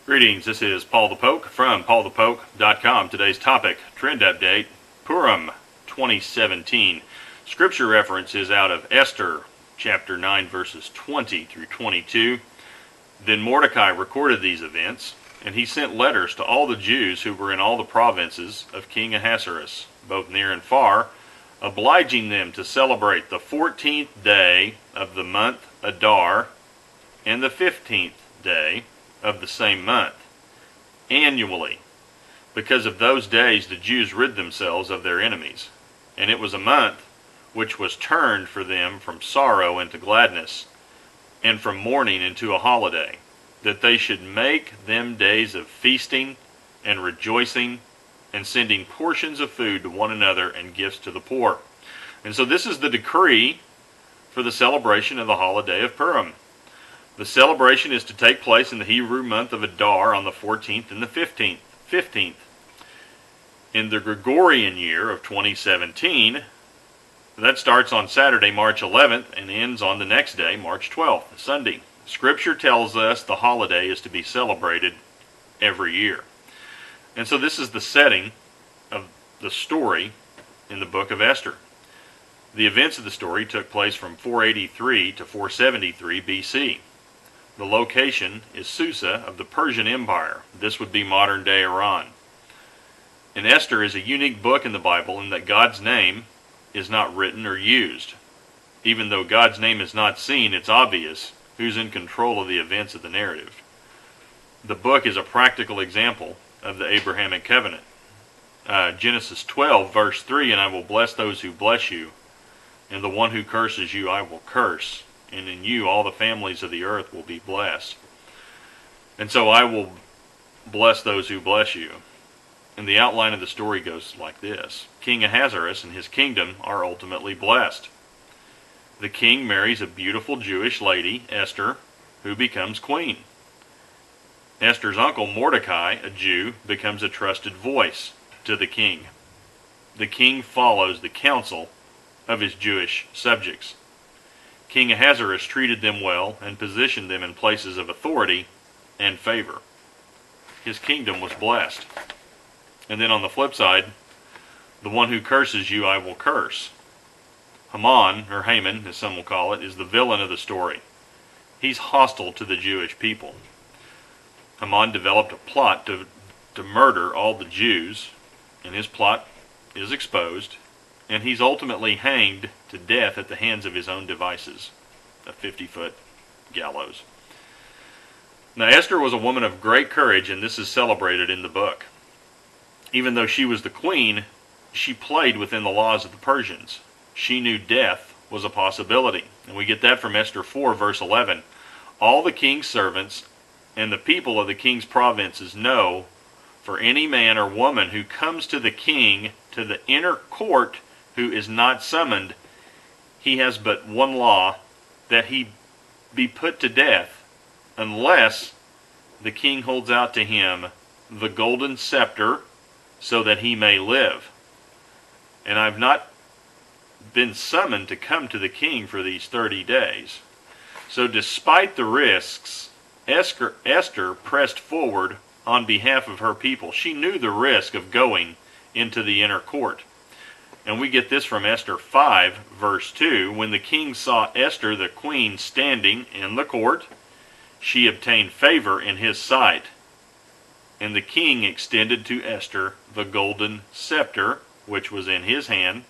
Greetings, this is Paul the Poke from paulthepoke.com. Today's topic, trend update, Purim 2017. Scripture reference is out of Esther chapter 9 verses 20 through 22. Then Mordecai recorded these events, and he sent letters to all the Jews who were in all the provinces of King Ahasuerus, both near and far, obliging them to celebrate the 14th day of the month Adar and the 15th day of the same month, annually. Because of those days the Jews rid themselves of their enemies, and it was a month which was turned for them from sorrow into gladness, and from mourning into a holiday, that they should make them days of feasting and rejoicing, and sending portions of food to one another and gifts to the poor. And so this is the decree for the celebration of the holiday of Purim. The celebration is to take place in the Hebrew month of Adar on the 14th and the 15th. In the Gregorian year of 2017, that starts on Saturday, March 11th, and ends on the next day, March 12th, Sunday. Scripture tells us the holiday is to be celebrated every year. And so this is the setting of the story in the book of Esther. The events of the story took place from 483 to 473 BC. The location is Susa of the Persian Empire. This would be modern-day Iran. And Esther is a unique book in the Bible in that God's name is not written or used. Even though God's name is not seen, it's obvious who's in control of the events of the narrative. The book is a practical example of the Abrahamic covenant. Genesis 12, verse 3, "And I will bless those who bless you, and the one who curses you I will curse. And in you all the families of the earth will be blessed." And so I will bless those who bless you. And the outline of the story goes like this. King Ahasuerus and his kingdom are ultimately blessed. The king marries a beautiful Jewish lady, Esther, who becomes queen. Esther's uncle Mordecai, a Jew, becomes a trusted voice to the king. The king follows the counsel of his Jewish subjects. King Ahasuerus treated them well and positioned them in places of authority and favor. His kingdom was blessed. And then on the flip side, the one who curses you I will curse. Haman, or Haman as some will call it, is the villain of the story. He's hostile to the Jewish people. Haman developed a plot to murder all the Jews, and his plot is exposed, and he's ultimately hanged to death at the hands of his own devices, a 50-foot gallows. Now Esther was a woman of great courage, and this is celebrated in the book. Even though she was the queen, she played within the laws of the Persians. She knew death was a possibility, and we get that from Esther 4, verse 11. "All the king's servants and the people of the king's provinces know, for any man or woman who comes to the king to the inner court who is not summoned, he has but one law, that he be put to death, unless the king holds out to him the golden scepter, so that he may live. And I've not been summoned to come to the king for these 30 days. So despite the risks, Esther pressed forward on behalf of her people. She knew the risk of going into the inner court. And we get this from Esther 5, verse 2. "When the king saw Esther the queen standing in the court, she obtained favor in his sight. And the king extended to Esther the golden scepter, which was in his hand.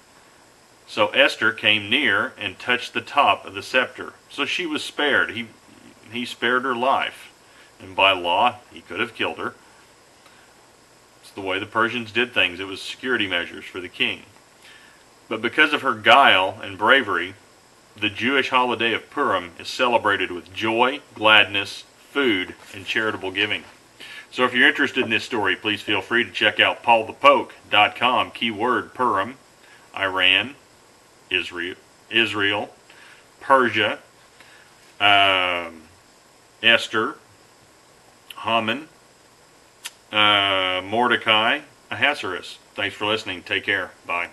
So Esther came near and touched the top of the scepter." So she was spared. He spared her life. And by law, he could have killed her. It's the way the Persians did things. It was security measures for the king. But because of her guile and bravery, the Jewish holiday of Purim is celebrated with joy, gladness, food, and charitable giving. So if you're interested in this story, please feel free to check out paulthepoke.com, keyword Purim, Iran, Israel, Persia, Esther, Haman, Mordecai, Ahasuerus. Thanks for listening. Take care. Bye.